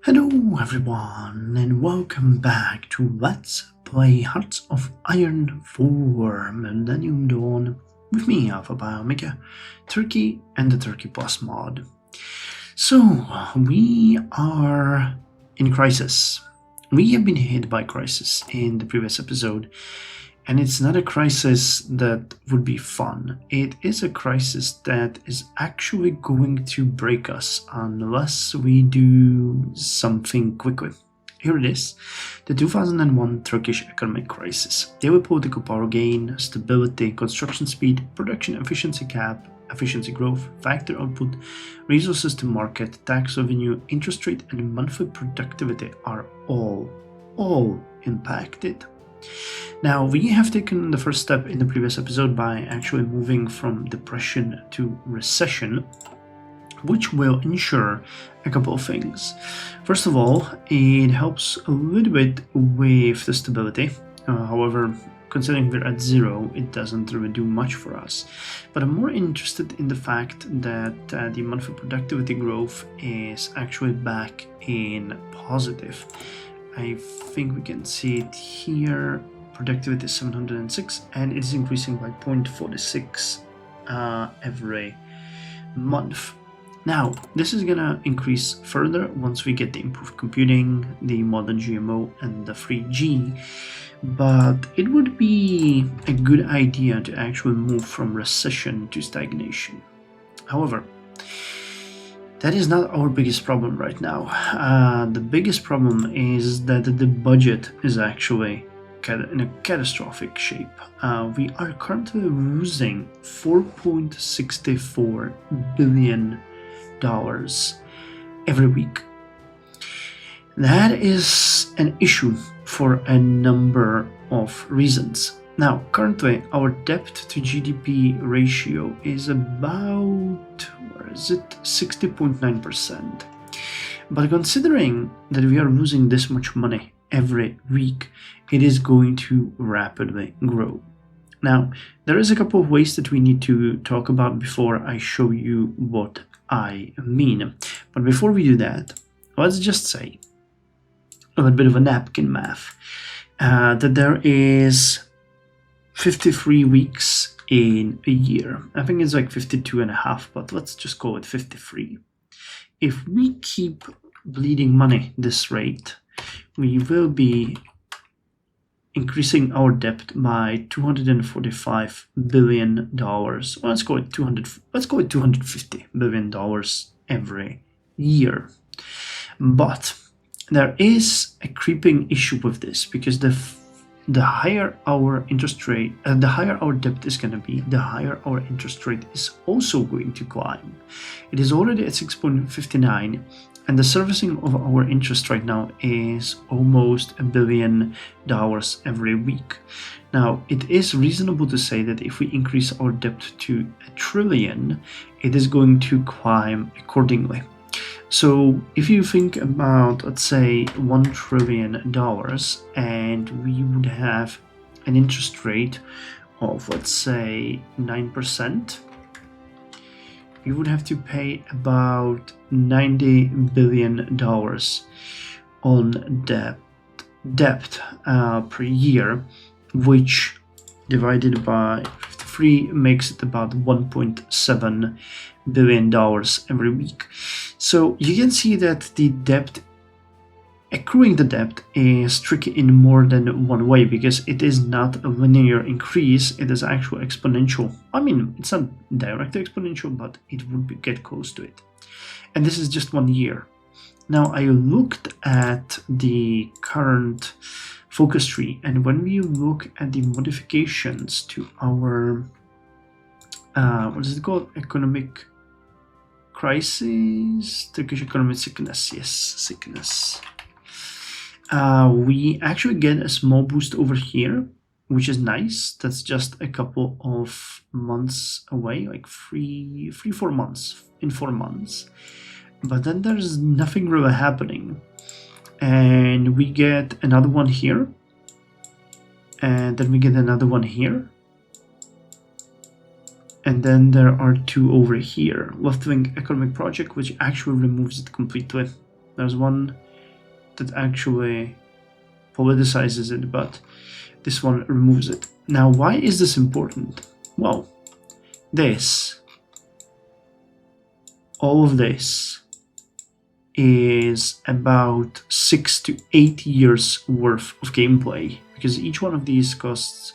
Hello everyone and welcome back to Let's Play Hearts of Iron 4 Millennium Dawn with me, Alpha Biomega, Turkey and the Turkey Plus mod. So, we are in crisis. We have been hit by crisis in the previous episode, and it's not a crisis that would be fun. It is a crisis that is actually going to break us unless we do something quickly. Here it is, the 2001 Turkish economic crisis. Geopolitical power gain, stability, construction speed, production efficiency cap, efficiency growth, factory output, resources to market, tax revenue, interest rate, and monthly productivity are all impacted. Now, we have taken the first step in the previous episode by actually moving from depression to recession, which will ensure a couple of things. First of all, it helps a little bit with the stability. However, considering we're at zero, it doesn't really do much for us. But I'm more interested in the fact that the monthly productivity growth is actually back in positive. I think we can see it here. Productivity is 706 and it's increasing by 0.46 every month. Now, this is gonna increase further once we get the improved computing, the modern GMO, and the 3G, but it would be a good idea to actually move from recession to stagnation. However, that is not our biggest problem right now. The biggest problem is that the budget is actually in a catastrophic shape. We are currently losing $4.64 billion every week. That is an issue for a number of reasons. Now, currently, our debt to GDP ratio is about, 60.9%. But considering that we are losing this much money every week, it is going to rapidly grow. Now, there is a couple of ways that we need to talk about before I show you what I mean. But before we do that, let's just say a little bit of a napkin math, that there is 53 weeks in a year. I think it's like 52 and a half, but let's just call it 53. If we keep bleeding money this rate, we will be increasing our debt by $245 billion. Well, let's call it $250 billion every year. But there is a creeping issue with this, because the higher our interest rate, the higher our debt is going to be, the higher our interest rate is also going to climb. It is already at 6.59, and the servicing of our interest right now is almost $1 billion every week. Now, it is reasonable to say that if we increase our debt to $1 trillion, it is going to climb accordingly. So if you think about, let's say, $1 trillion, and we would have an interest rate of, let's say, 9%, we would have to pay about $90 billion on debt per year, which divided by 53 makes it about $1.7 billion every week. So you can see that accruing the debt is tricky in more than one way, because it is not a linear increase, it is actually exponential. I mean, it's not directly exponential, but it would get close to it. And this is just 1 year. Now, I looked at the current focus tree, and when we look at the modifications to our, what is it called? Economic crisis? Turkish economic sickness, yes, sickness. We actually get a small boost over here, which is nice. That's just a couple of months away, like 4 months, in 4 months. But then there's nothing really happening. And we get another one here. And then we get another one here. And then there are 2 over here. Left-wing economic project, which actually removes it completely. There's one that actually politicizes it, but this one removes it. Now, why is this important? Well, all of this is about 6 to 8 years worth of gameplay, because each one of these costs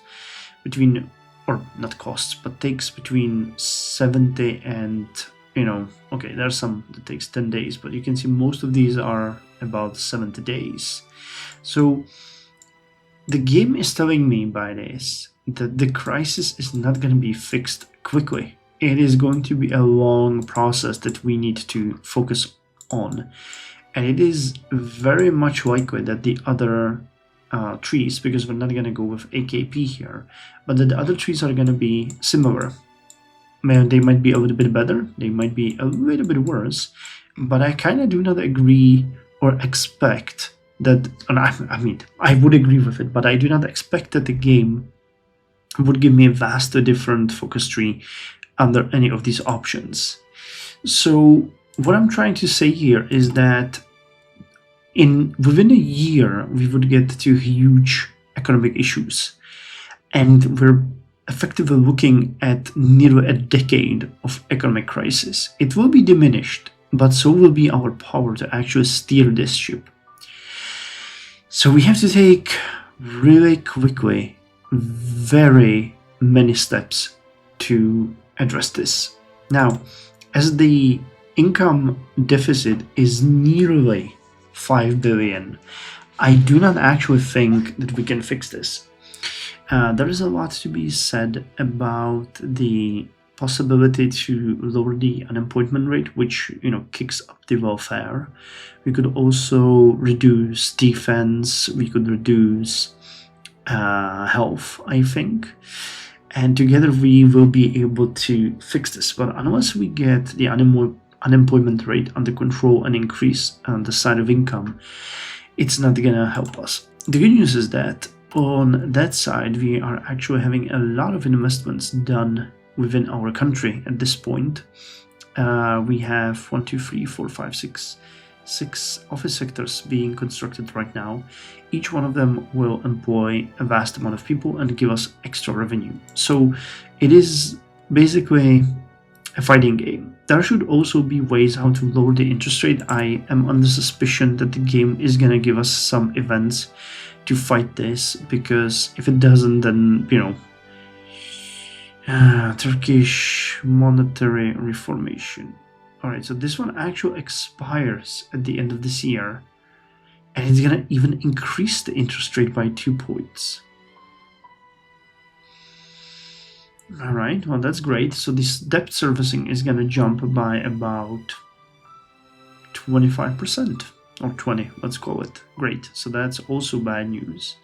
between, or not costs, but takes between 70 and, okay, there's some that takes 10 days, but you can see most of these are about 70 days. So the game is telling me by this that the crisis is not going to be fixed quickly. It is going to be a long process that we need to focus on. And it is very much likely that the other trees, because we're not going to go with AKP here, but that the other trees are going to be similar. They might be a little bit better, they might be a little bit worse, but I kind of do not agree or expect that, I mean, I would agree with it, but I do not expect that the game would give me a vastly different focus tree under any of these options. So what I'm trying to say here is that within a year we would get to huge economic issues, and we're effectively looking at nearly a decade of economic crisis. It will be diminished, but so will be our power to actually steer this ship. So we have to take really quickly very many steps to address this. Now, as the income deficit is nearly 5 billion, I do not actually think that we can fix this. There is a lot to be said about the possibility to lower the unemployment rate, which kicks up the welfare. We could also reduce defense, we could reduce health, I think, and together we will be able to fix this. But unless we get the unemployment rate under control and increase the side of income, it's not gonna help us. The good news is that on that side we are actually having a lot of investments done within our country at this point. We have 1, 2, 3, 4, 5, 6 office sectors being constructed right now. Each one of them will employ a vast amount of people and give us extra revenue. So it is basically a fighting game. There should also be ways how to lower the interest rate. I am under suspicion that the game is gonna give us some events to fight this, because if it doesn't, then Turkish monetary reformation. Alright, so this one actually expires at the end of this year, and it's gonna even increase the interest rate by 2 points. Alright, well that's great. So this debt servicing is gonna jump by about 25%, or 20, let's call it. Great, so that's also bad news.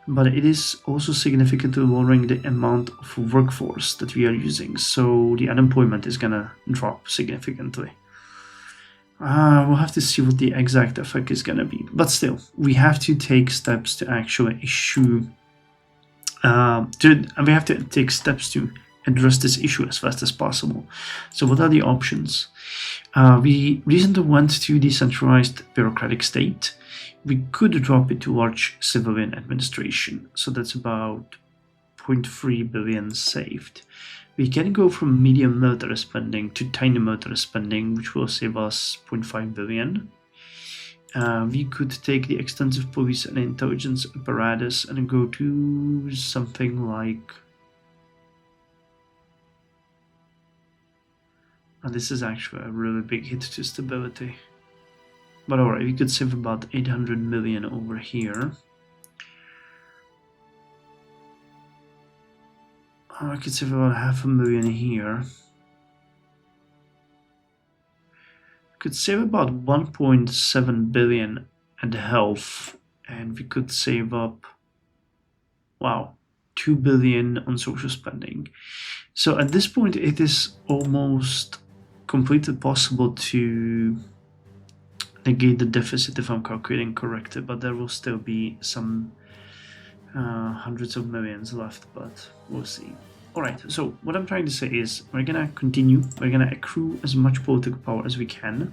But it is also significantly lowering the amount of workforce that we are using, so the unemployment is gonna drop significantly. We'll have to see what the exact effect is gonna be, but still, we have to take steps to actually issue. We have to take steps to address this issue as fast as possible. So what are the options? We recently went to decentralized bureaucratic state. We could drop it to large civilian administration, so that's about 0.3 billion saved. We can go from medium military spending to tiny military spending, which will save us 0.5 billion. We could take the extensive police and intelligence apparatus and go to something like... this is actually a really big hit to stability. But alright, we could save about 800 million over here. I could save about 500,000 here. Could save about 1.7 billion at health, and we could save up, wow, 2 billion on social spending. So at this point it is almost completely possible to negate the deficit if I'm calculating correctly, but there will still be some hundreds of millions left, but we'll see. Alright, so what I'm trying to say is we're gonna continue, we're gonna accrue as much political power as we can,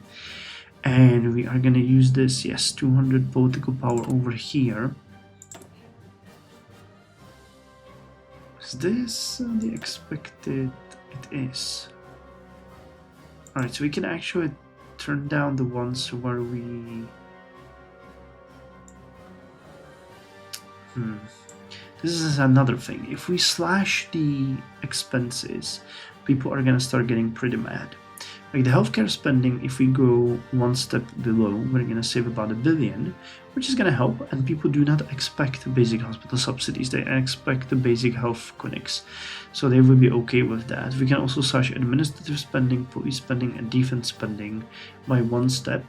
And we are gonna use this, yes, 200 political power over here. Is this the expected? It is. Alright, so we can actually turn down the ones where we... This is another thing. If we slash the expenses, people are gonna start getting pretty mad. Like the healthcare spending, if we go one step below, we're gonna save about $1 billion, which is gonna help, and people do not expect basic hospital subsidies, they expect the basic health clinics, so they will be okay with that. We can also slash administrative spending, police spending, and defense spending by one step,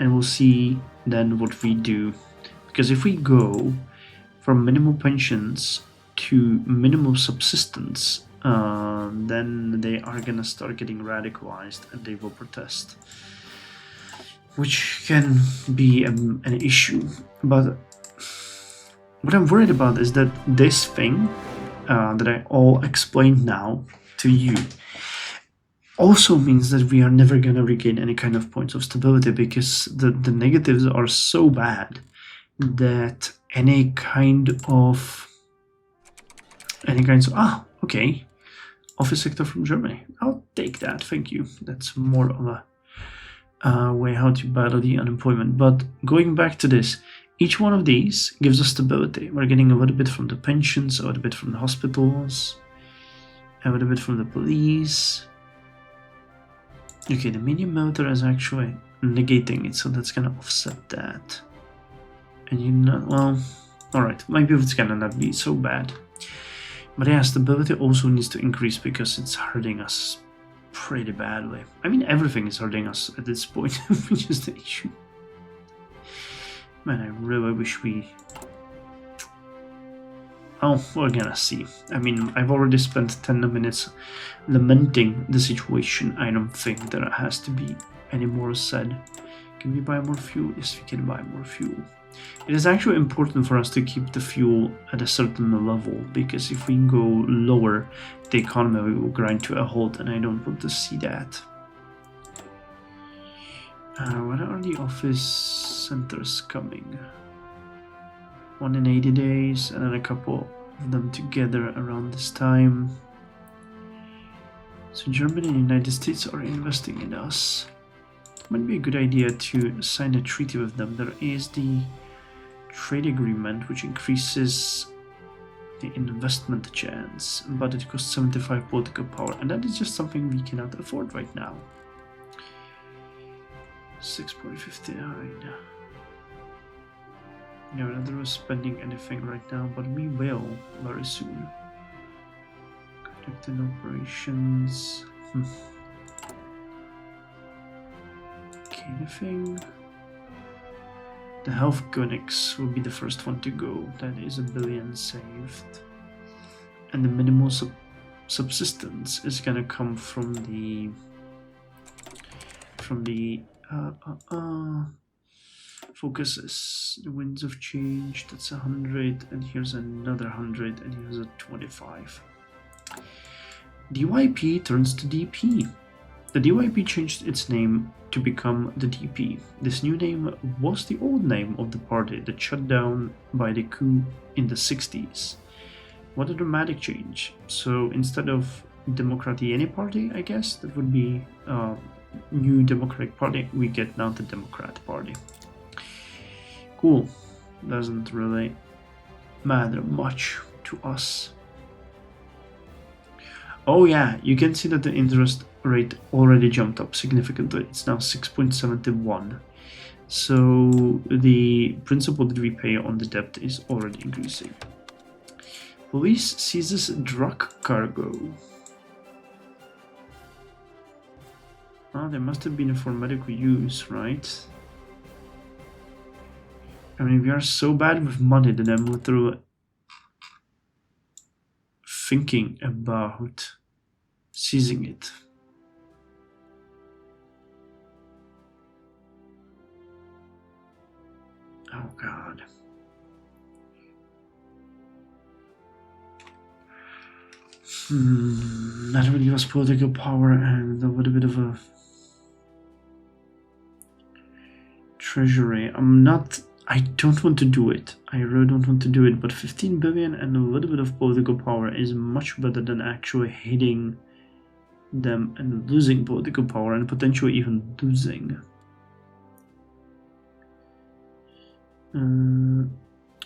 and we'll see then what we do. Because if we go from minimal pensions to minimal subsistence, then they are gonna start getting radicalized and they will protest, which can be an issue. But what I'm worried about is that this thing that I all explained now to you also means that we are never gonna regain any kind of points of stability, because the negatives are so bad that any kinds of okay, office sector from Germany, I'll take that, thank you. That's more of a way how to battle the unemployment. But going back to this, each one of these gives us stability. We're getting a little bit from the pensions, a little bit from the hospitals, a little bit from the police. Okay, the medium military is actually negating it, so that's gonna offset that. And you know, well, alright, maybe it's gonna not be so bad. But yeah, stability also needs to increase because it's hurting us pretty badly. I mean, everything is hurting us at this point, which is the issue. Man, I really wish we... Oh, we're gonna see. I mean, I've already spent 10 minutes lamenting the situation. I don't think there has to be any more said. Can we buy more fuel? Yes, we can buy more fuel. It is actually important for us to keep the fuel at a certain level, because if we go lower, the economy will grind to a halt, and I don't want to see that. When are the office centers coming? One in 80 days, and then a couple of them together around this time. So Germany and the United States are investing in us. It might be a good idea to sign a treaty with them. There is the trade agreement, which increases the investment chance, but it costs 75 political power, and that is just something we cannot afford right now. 6.59. Yeah, we're not spending anything right now, but we will very soon. Connected operations. Okay, anything? The health clinics will be the first one to go. That is $1 billion saved. And the minimal subsistence is gonna come from the focuses. The winds of change, that's 100, and here's another 100, and here's a 25. DYP turns to DP. The DYP changed its name to become the DP. This new name was the old name of the party that shut down by the coup in the 60s. What a dramatic change. So instead of Democratic Party, I guess, that would be New Democratic Party, we get now the Democrat Party. Cool. Doesn't really matter much to us. Oh yeah, you can see that the interest rate already jumped up significantly. It's now 6.71. So the principal that we pay on the debt is already increasing. Police seizes drug cargo. Oh, there must have been for medical use, right? I mean, we are so bad with money that I'm literally thinking about seizing it. Oh god. That would give us political power and a little bit of a treasury. I don't want to do it. I really don't want to do it, but 15 billion and a little bit of political power is much better than actually hitting them and losing political power and potentially even losing.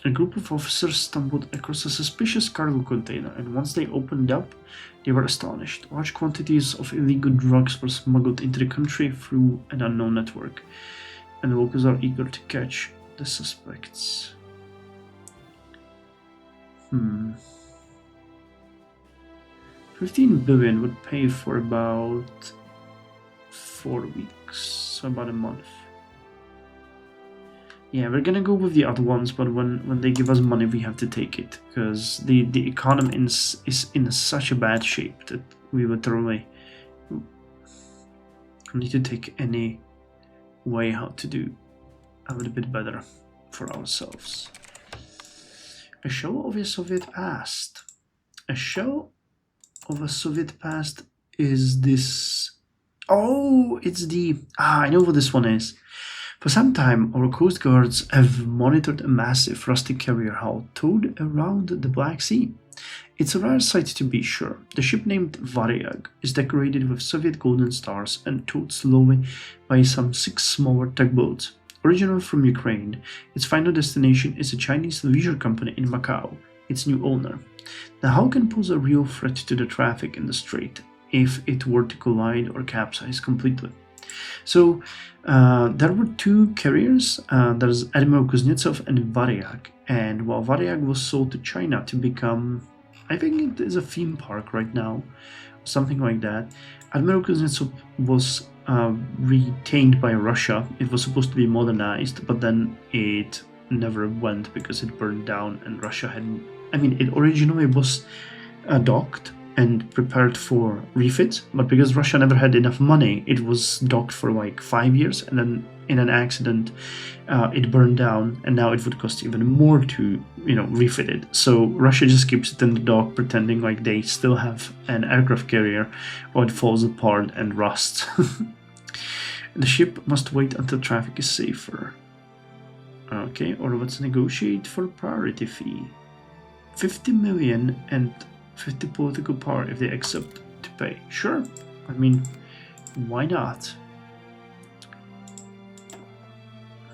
A group of officers stumbled across a suspicious cargo container, and once they opened up, they were astonished. Large quantities of illegal drugs were smuggled into the country through an unknown network, and the locals are eager to catch the suspects. 15 billion would pay for about 4 weeks, so about a month. Yeah, we're gonna go with the other ones, but when they give us money, we have to take it, because the economy is in such a bad shape that we literally need to take any way how to do a little bit better for ourselves. A show of a Soviet past. A show of a Soviet past is this. Oh, it's the. I know what this one is. For some time, our coast guards have monitored a massive rusty carrier hull towed around the Black Sea. It's a rare sight to be sure. The ship named Varyag is decorated with Soviet golden stars and towed slowly by some 6 smaller tugboats. Original from Ukraine, its final destination is a Chinese leisure company in Macau, its new owner. The hull can pose a real threat to the traffic in the strait if it were to collide or capsize completely. So there were 2 carriers. There's Admiral Kuznetsov and Varyag, and while Varyag was sold to China to become, I think it is a theme park right now, something like that, Admiral Kuznetsov was retained by Russia. It was supposed to be modernized, but then it never went because it burned down, and Russia had, it originally was docked and prepared for refit, but because Russia never had enough money, it was docked for like 5 years, and then in an accident it burned down, and now it would cost even more to refit it. So Russia just keeps it in the dock, pretending like they still have an aircraft carrier, or it falls apart and rusts. The ship must wait until traffic is safer. Okay, or let's negotiate for priority fee. 50 million and 50 political power if they accept to pay. Sure, why not?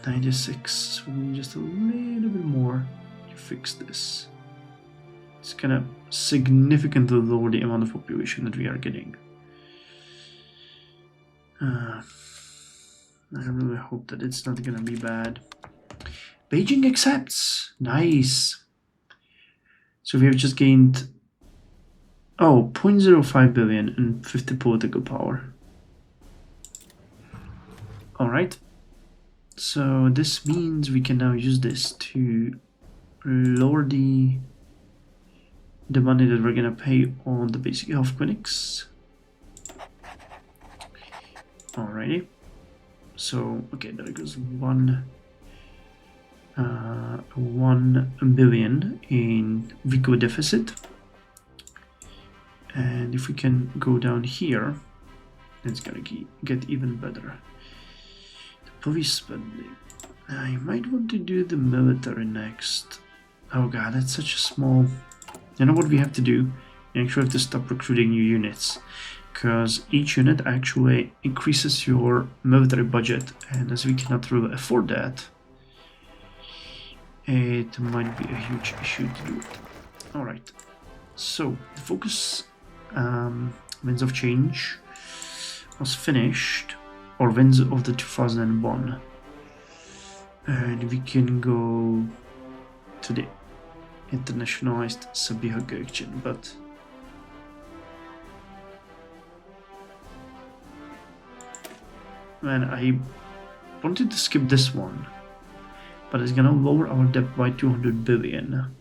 96, we need just a little bit more to fix this. It's gonna significantly lower the amount of population that we are getting. I really hope that it's not gonna be bad. Beijing accepts. Nice. So we have just gained 0.05 billion and 50 political power. Alright. So this means we can now use this to lower the money that we're gonna pay on the basic health clinics. Alrighty. So okay, there goes 1 billion in vehicle deficit. And if we can go down here, it's gonna get even better. The police spending. I might want to do the military next. Oh god, that's such a small. You know what we have to do? We actually have to stop recruiting new units, because each unit actually increases your military budget, and as we cannot really afford that, it might be a huge issue to do it. Alright, so the focus Winds of Change was finished, or Winds of the 2001, and we can go to the internationalized Sabiha, but man, I wanted to skip this one, but it's gonna lower our debt by 200 billion.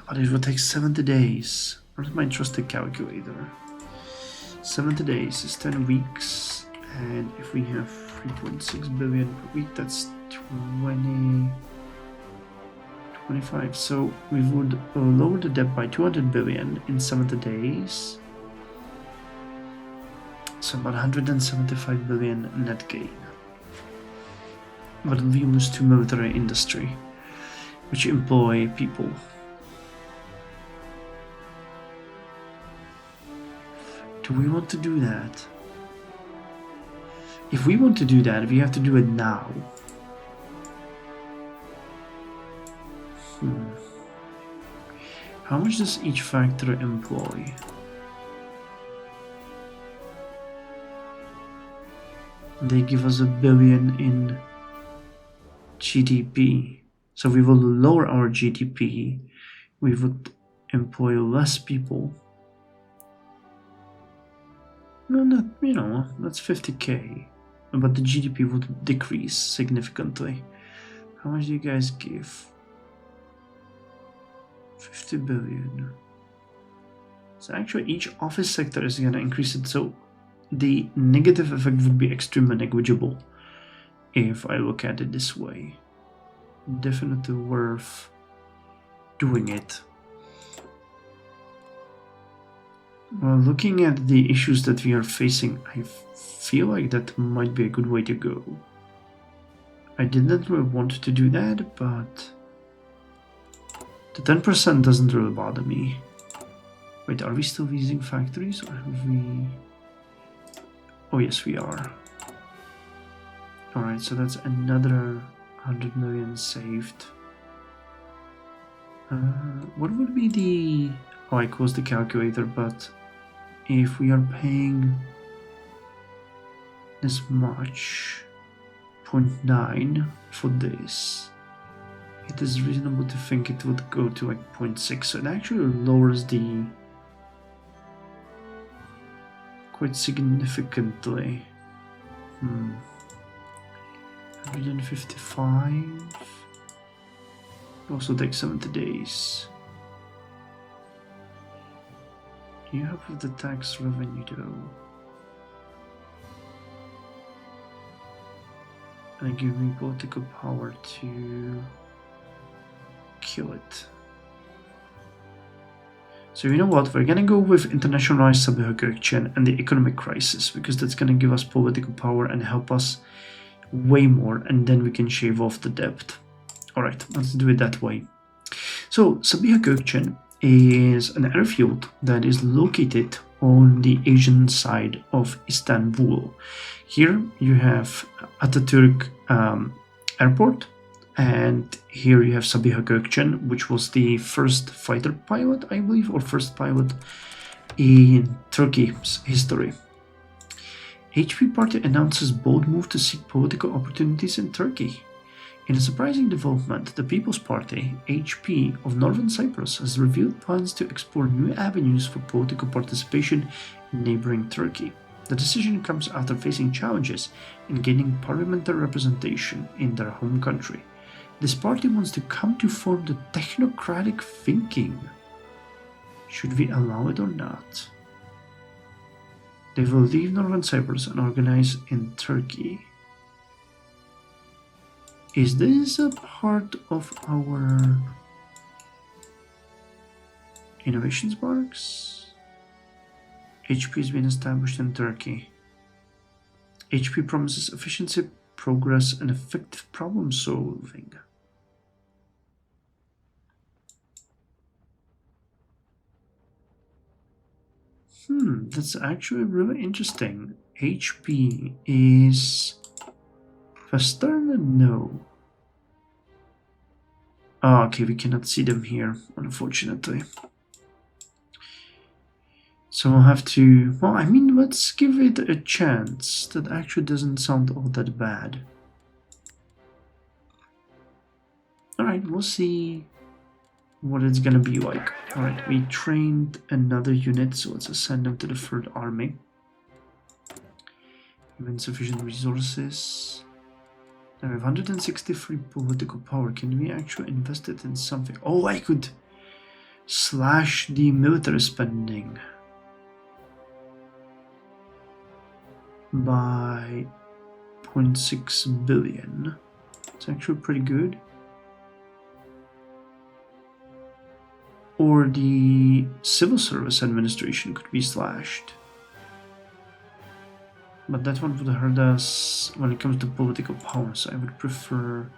But it will take 70 days. Where's my trusted calculator? 70 days is 10 weeks, and if we have 3.6 billion per week, that's 25. So we would lower the debt by 200 billion in 70 days. So about 175 billion net gain. but it'll be used to military industry, which employ people. Do we want to do that? If we want to do that, we have to do it now. How much does each factory employ? They give us $1 billion in GDP. So we will lower our GDP. We would employ less people. No, not, you know, that's 50k. But the GDP would decrease significantly. How much do you guys give? 50 billion. So actually each office sector is going to increase it, so the negative effect would be extremely negligible if I look at it this way. Definitely worth doing it. Well, looking at the issues that we are facing, I feel like that might be a good way to go. I didn't really want to do that, but the 10% doesn't really bother me. Wait, are we still using factories, or have we... Oh yes, we are. Alright, so that's another 100 million saved. What would be the... Oh, I closed the calculator, but if we are paying this much, 0.9 for this, it is reasonable to think it would go to like 0.6, so it actually lowers the quite significantly. 155. Also takes 70 days. You have the tax revenue though. And give me political power to kill it. So you know what, we're gonna go with internationalized stabilization and the economic crisis, because that's gonna give us political power and help us way more, and then we can shave off the debt. Alright, let's do it that way. So Sabiha Gökçen is an airfield that is located on the Asian side of Istanbul. Here you have Atatürk Airport, and here you have Sabiha Gökçen, which was the first fighter pilot, I believe, or first pilot in Turkey's history. HP party announces bold move to seek political opportunities in Turkey. In a surprising development, the People's Party, HP, of Northern Cyprus has revealed plans to explore new avenues for political participation in neighboring Turkey. The decision comes after facing challenges in gaining parliamentary representation in their home country. This party wants to come to form the technocratic thinking. Should we allow it or not? They will leave Northern Cyprus and organize in Turkey. Is this a part of our innovation sparks? HP has been established in Turkey. HP promises efficiency, progress, and effective problem solving. That's actually really interesting. HP is Western? No. Oh, okay, we cannot see them here, unfortunately. So we'll have to... Well, I mean, let's give it a chance. That actually doesn't sound all that bad. Alright, we'll see what it's gonna be like. Alright, we trained another unit, so let's assign them to the 3rd Army. We have insufficient resources. Now we have 163 political power. Can we actually invest it in something? Oh, I could slash the military spending by 0.6 billion. It's actually pretty good. Or the civil service administration could be slashed. But that one would hurt us when it comes to political power, so I would prefer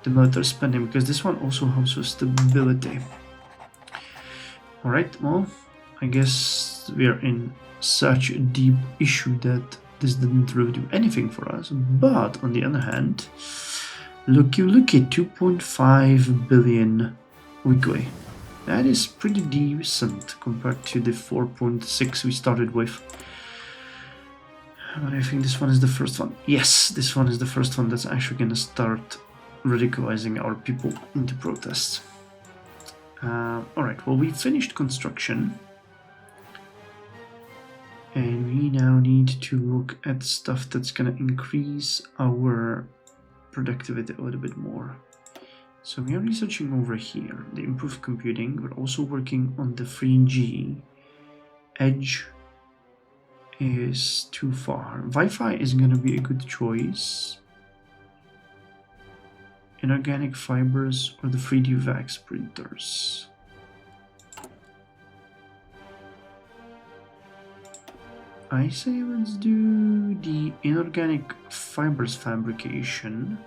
the military spending, because this one also helps with stability. Alright, well, I guess we are in such a deep issue that this didn't really do anything for us. But on the other hand, looky, 2.5 billion weekly. That is pretty decent compared to the 4.6 we started with. But I think this one is the first one. Yes, this one is the first one that's actually going to start radicalizing our people into protests. Alright, well, we finished construction. And we now need to look at stuff that's going to increase our productivity a little bit more. So we are researching over here the improved computing. We're also working on the 3G. Edge is too far. Wi-Fi is going to be a good choice. Inorganic fibers or the 3D VAX printers. I say let's do the inorganic fibers fabrication.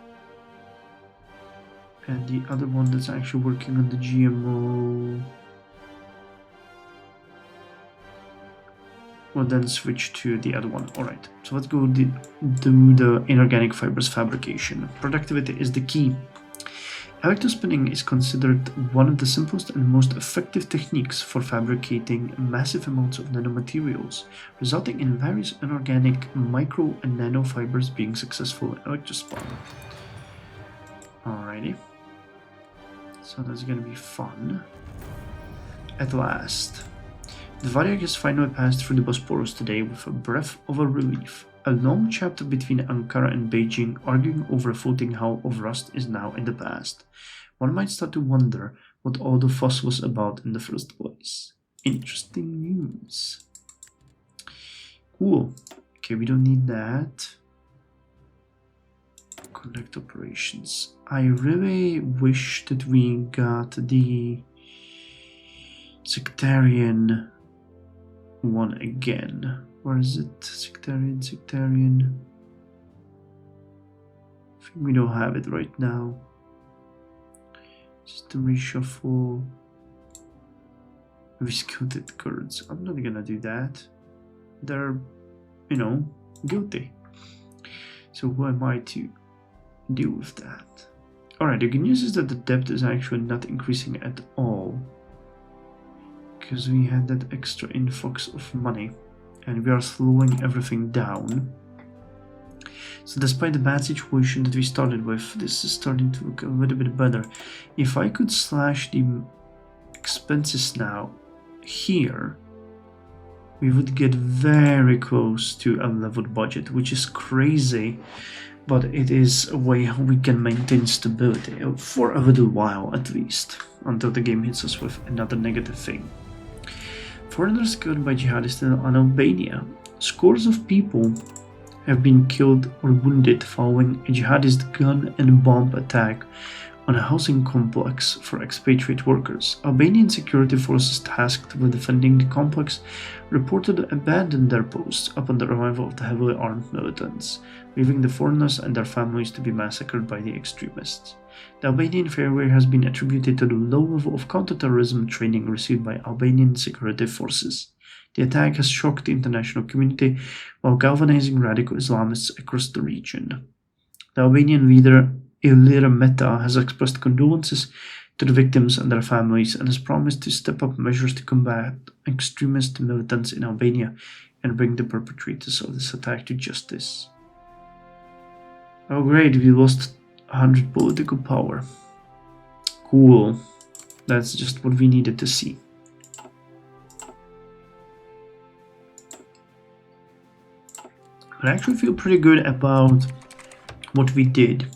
And the other one that's actually working on the GMO will then switch to the other one. Alright, so let's go do the inorganic fibers fabrication. Productivity is the key. Electrospinning is considered one of the simplest and most effective techniques for fabricating massive amounts of nanomaterials, resulting in various inorganic micro and nanofibers being successful in electrospun. Alrighty. So that's gonna be fun. At last. The Variag has finally passed through the Bosporus today with a breath of a relief. A long chapter between Ankara and Beijing arguing over a floating hull of rust is now in the past. One might start to wonder what all the fuss was about in the first place. Interesting news. Cool. Okay, we don't need that. Conduct operations. I really wish that we got the sectarian one again. Where is it? Sectarian. I think we don't have it right now. System reshuffle. Viscoted Kurds. I'm not gonna do that. They're, guilty. So who am I to deal with that? Alright, the good news is that the debt is actually not increasing at all, because we had that extra influx of money and we are slowing everything down. So despite the bad situation that we started with, this is starting to look a little bit better. If I could slash the expenses now here, we would get very close to a leveled budget, which is crazy, but it is a way how we can maintain stability for a little while at least, until the game hits us with another negative thing. Foreigners killed by jihadists in Albania. Scores of people have been killed or wounded following a jihadist gun and bomb attack on a housing complex for expatriate workers. Albanian security forces tasked with defending the complex reported abandoned their posts upon the arrival of the heavily armed militants, leaving the foreigners and their families to be massacred by the extremists. The Albanian failure has been attributed to the low level of counterterrorism training received by Albanian security forces. The attack has shocked the international community while galvanizing radical Islamists across the region. The Albanian leader Ilir Meta has expressed condolences to the victims and their families and has promised to step up measures to combat extremist militants in Albania and bring the perpetrators of this attack to justice. Oh great, we lost 100 political power. Cool. That's just what we needed to see. I actually feel pretty good about what we did.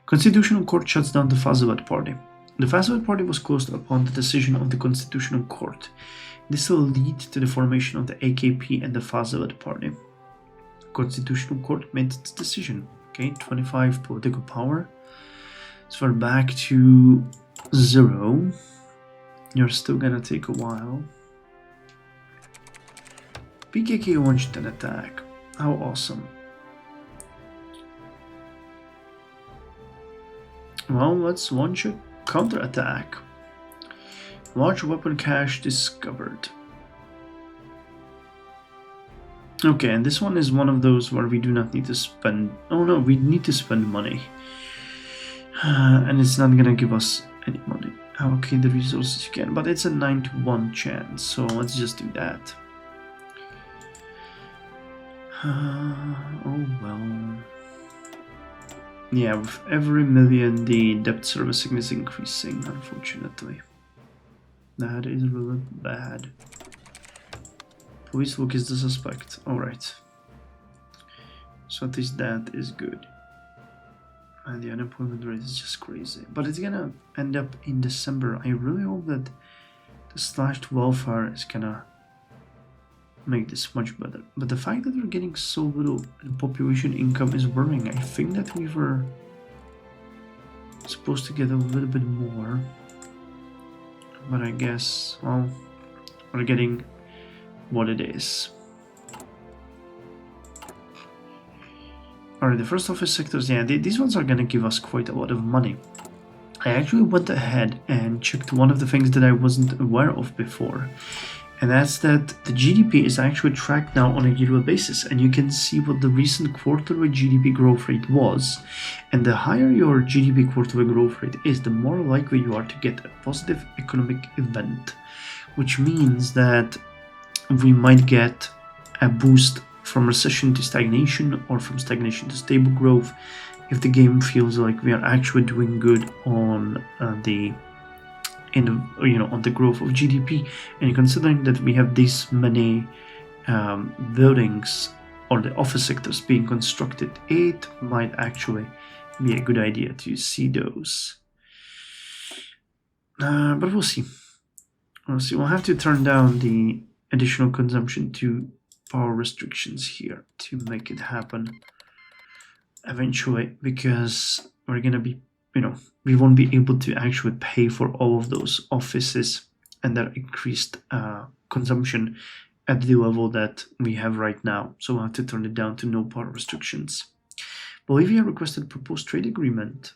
Constitutional Court shuts down the Fazavat Party. The Fazavat Party was closed upon the decision of the Constitutional Court. This will lead to the formation of the AKP and the Fazavat Party. Constitutional Court made its decision. Okay, 25 political power. So we're back to 0. You're still gonna take a while. PKK launched an attack. How awesome. Well, let's launch a counterattack. Large weapon cache discovered. Okay, and this one is one of those where we do not need to spend... Oh no, we need to spend money. And it's not gonna give us any money. Allocate the resources you can, but it's a 9 to 1 chance, so let's just do that. Oh well. Yeah, with every million the debt servicing is increasing, unfortunately. That is really bad. Police look is the suspect. Alright. So at least that is good. And the unemployment rate is just crazy. But it's gonna end up in December. I really hope that the slashed welfare is gonna make this much better. But the fact that we're getting so little population income is worrying. I think that we were supposed to get a little bit more. But I guess, well, we're getting what it is. Alright, the first office sectors, yeah, these ones are gonna give us quite a lot of money. I actually went ahead and checked one of the things that I wasn't aware of before, and that's that the GDP is actually tracked now on a yearly basis, and you can see what the recent quarterly GDP growth rate was. And the higher your GDP quarterly growth rate is, the more likely you are to get a positive economic event, which means that we might get a boost from recession to stagnation, or from stagnation to stable growth, if the game feels like we are actually doing good on on the growth of GDP. And considering that we have this many buildings or the office sectors being constructed, it might actually be a good idea to see those. But we'll see. We'll have to turn down the additional consumption to power restrictions here to make it happen eventually, because we're gonna be, we won't be able to actually pay for all of those offices and their increased consumption at the level that we have right now. So we'll have to turn it down to no power restrictions. Bolivia requested proposed trade agreement.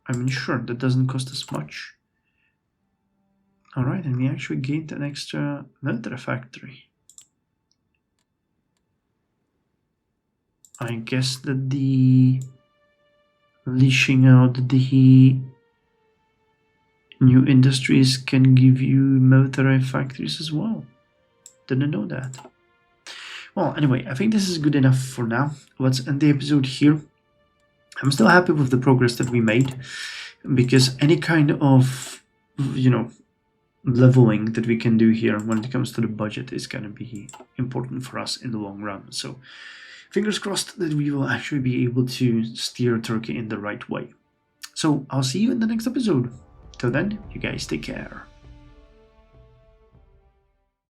I mean, sure, that doesn't cost us much. Alright, and we actually gained an extra military factory. I guess that the leashing out the new industries can give you military factories as well. Didn't know that. Well, anyway, I think this is good enough for now. Let's end the episode here. I'm still happy with the progress that we made, because any kind of, leveling that we can do here when it comes to the budget is going to be important for us in the long run. So fingers crossed that we will actually be able to steer Turkey in the right way. So I'll see you in the next episode. Till then, you guys take care.